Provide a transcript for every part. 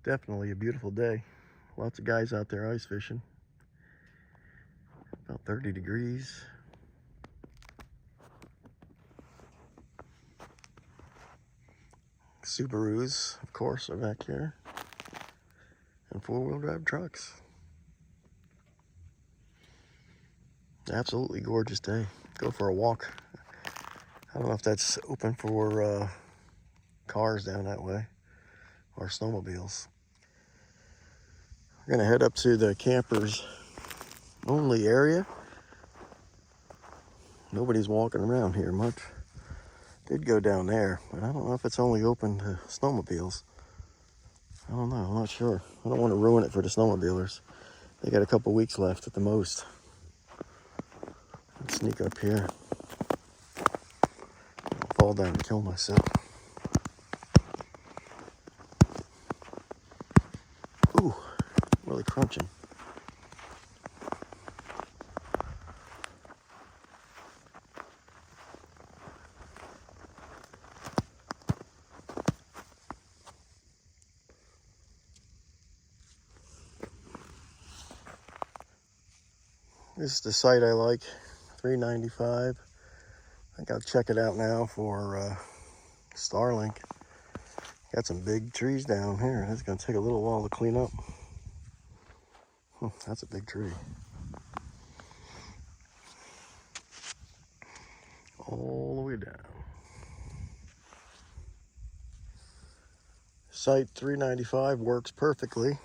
Definitely a beautiful day. Lots of guys out there ice fishing. About 30 degrees. Subarus, of course, are back here. And four-wheel drive trucks. Absolutely gorgeous day. Go for a walk. I don't know if that's open for cars down that way or snowmobiles. We're gonna head up to the campers only area. Nobody's walking around here much. Did go down there, but I don't know if it's only open to snowmobiles. I don't know, I'm not sure. I don't want to ruin it for the snowmobilers. They got a couple weeks left at the most. Let's sneak up here. I'll fall down and kill myself. Ooh, really crunching. This is the site I like, $3.95. I think I'll check it out now for Starlink. Got some big trees down here. It's gonna take a little while to clean up. That's a big tree. All the way down. Site $3.95 works perfectly.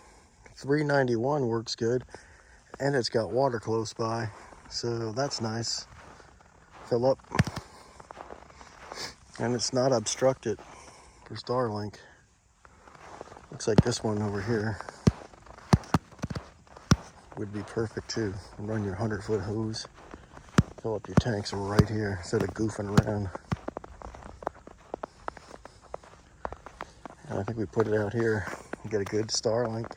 $3.91 works good. And it's got water close by, so that's nice. Fill up. And it's not obstructed for Starlink. Looks like this one over here would be perfect too. Run your 100-foot hose. Fill up your tanks right here instead of goofing around. And I think we put it out here and get a good Starlink.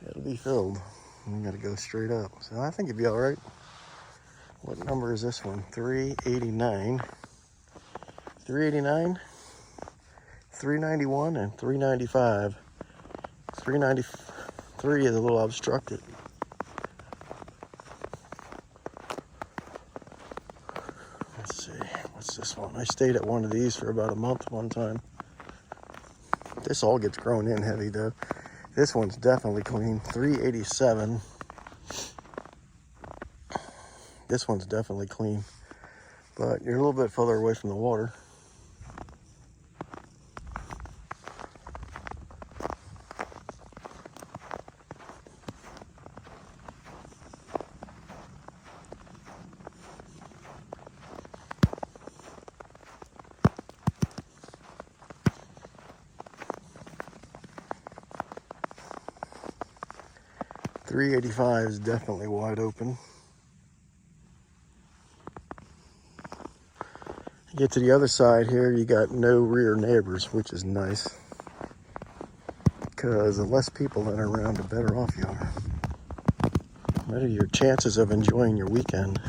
It'll be filled. We gotta go straight up. So I think it'd be all right. What number is this one? 389. 389, 391, and 395. 393 is a little obstructed. Let's see, what's this one? I stayed at one of these for about a month one time. This all gets grown in heavy though. This one's definitely clean. 387. This one's definitely clean, but you're a little bit further away from the water. $385 is definitely wide open. You get to the other side here, you got no rear neighbors, which is nice. Because the less people that are around, the better off you are. Better your chances of enjoying your weekend.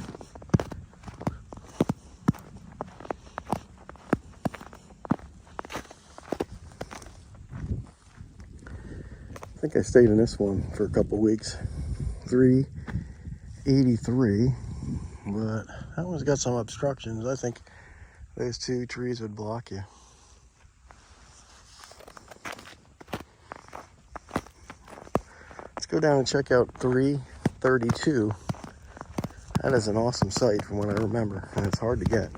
I think I stayed in this one for a couple weeks. 383, but that one's got some obstructions. I think those two trees would block you. Let's go down and check out 332. That is an awesome site from what I remember, and it's hard to get.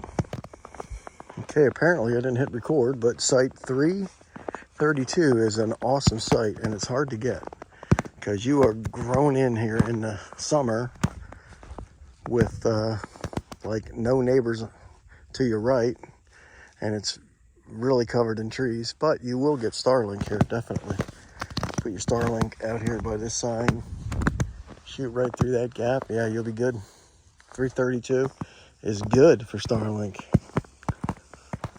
Okay, apparently I didn't hit record, but site 332 is an awesome site, and it's hard to get because you are grown in here in the summer with like no neighbors to your right, and it's really covered in trees, but you will get Starlink here, definitely. Put your Starlink out here by this sign, shoot right through that gap. Yeah, you'll be good. 332 is good for Starlink.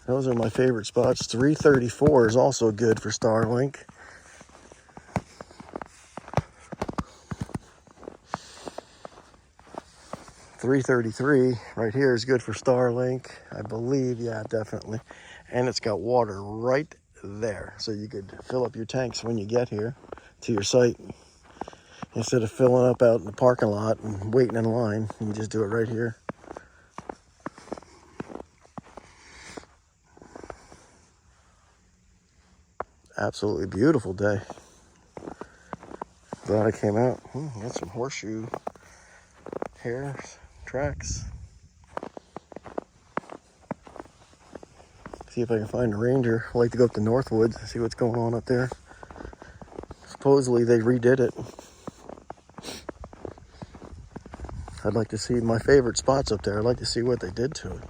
Those are my favorite spots. 334 is also good for Starlink. $333 right here is good for Starlink, I believe. Yeah, definitely. And it's got water right there. So you could fill up your tanks when you get here to your site. Instead of filling up out in the parking lot and waiting in line, you just do it right here. Absolutely beautiful day. Glad I came out. Got some horseshoe hairs, tracks. See if I can find a ranger. I like to go up to Northwoods and see what's going on up there. Supposedly they redid it. I'd like to see my favorite spots up there. I'd like to see what they did to it.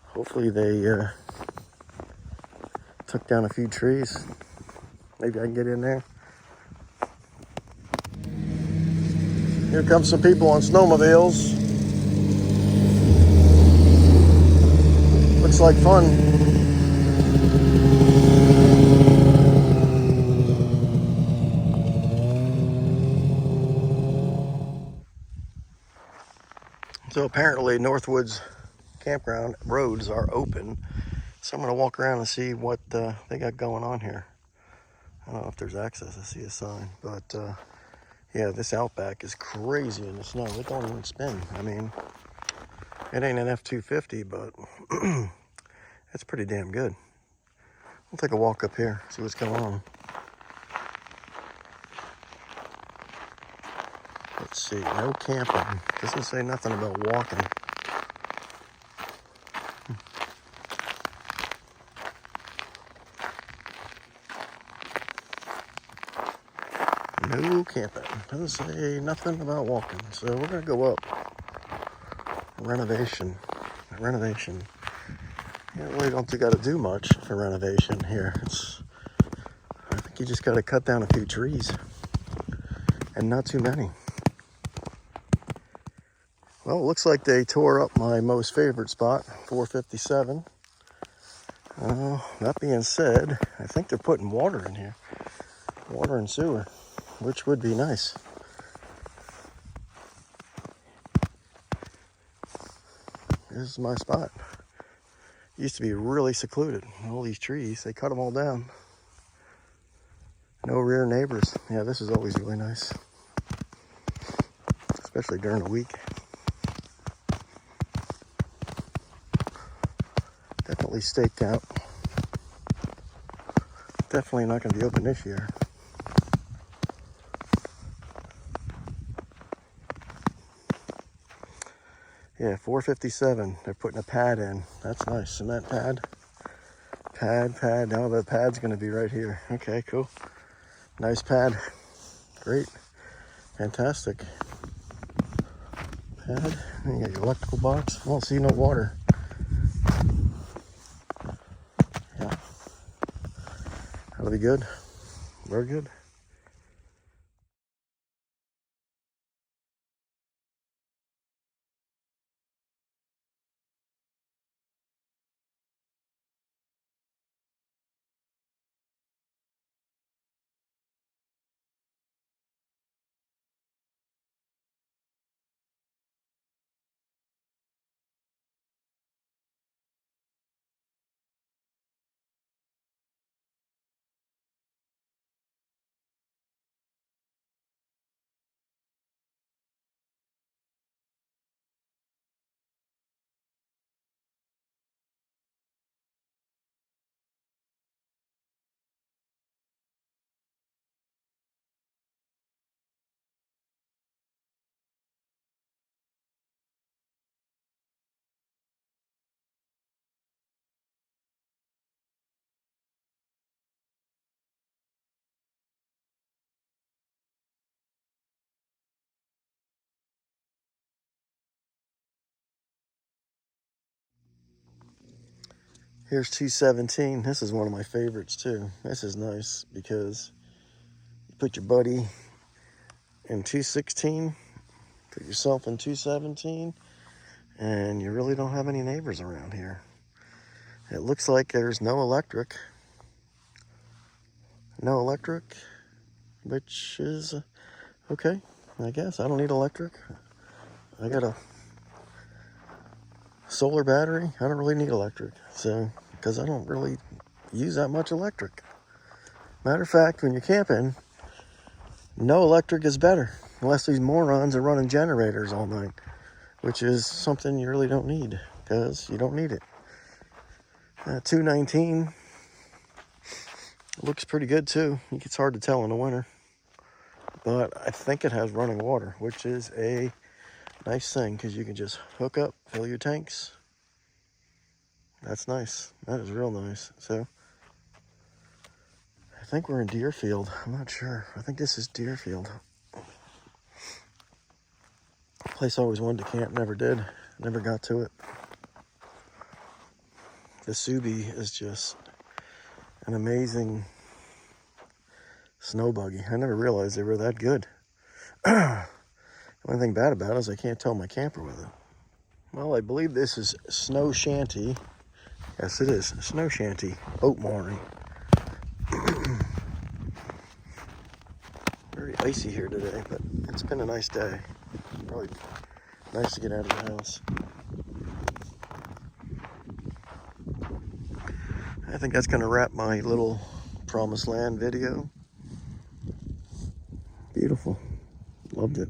Hopefully they took down a few trees. Maybe I can get in there. Here comes some people on snowmobiles. Looks like fun. So apparently Northwoods campground roads are open. So I'm gonna walk around and see what they got going on here. I don't know if there's access. I see a sign, but yeah, this Outback is crazy in the snow. It don't even spin. I mean, it ain't an F-250, but it's pretty damn good. We'll take a walk up here, see what's going on. Let's see, no camping. Doesn't say nothing about walking. No camping. Doesn't say nothing about walking. So we're gonna go up. Renovation. You really don't got to do much for renovation here. I think you just got to cut down a few trees, and not too many. Well, it looks like they tore up my most favorite spot, 457. That being said, I think they're putting water in here. Water and sewer, which would be nice. This is my spot. It used to be really secluded. All these trees, they cut them all down. No rear neighbors. Yeah, this is always really nice, especially during the week. Definitely staked out. Definitely not going to be open this year. Yeah, 457. They're putting a pad in. That's nice. Cement pad. Pad. Now the pad's going to be right here. Okay, cool. Nice pad. Great. Fantastic. Pad. And you got your electrical box. I don't see no water. Yeah. That'll be good. Very good. Here's 217. This is one of my favorites too. This is nice because you put your buddy in 216, put yourself in 217, and you really don't have any neighbors around here. It looks like there's no electric. No electric, which is okay, I guess. I don't need electric. I got a solar battery. I don't really need electric. So because I don't really use that much electric. Matter of fact, when you're camping, no electric is better, unless these morons are running generators all night, which is something you really don't need, because you don't need it. 219 looks pretty good too. It's hard to tell in the winter, but I think it has running water, which is a nice thing, because you can just hook up, fill your tanks. That's nice. That is real nice. So I think we're in Deerfield. I'm not sure. I think this is Deerfield. Place I always wanted to camp, never did. Never got to it. The Subi is just an amazing snow buggy. I never realized they were that good. The only thing bad about it is I can't tow my camper with it. Well, I believe this is Snow Shanty. Yes, it is. Snow Shanty boat mooring. Very icy here today, but it's been a nice day. Probably nice to get out of the house. I think that's going to wrap my little Promised Land video. Beautiful. Loved it.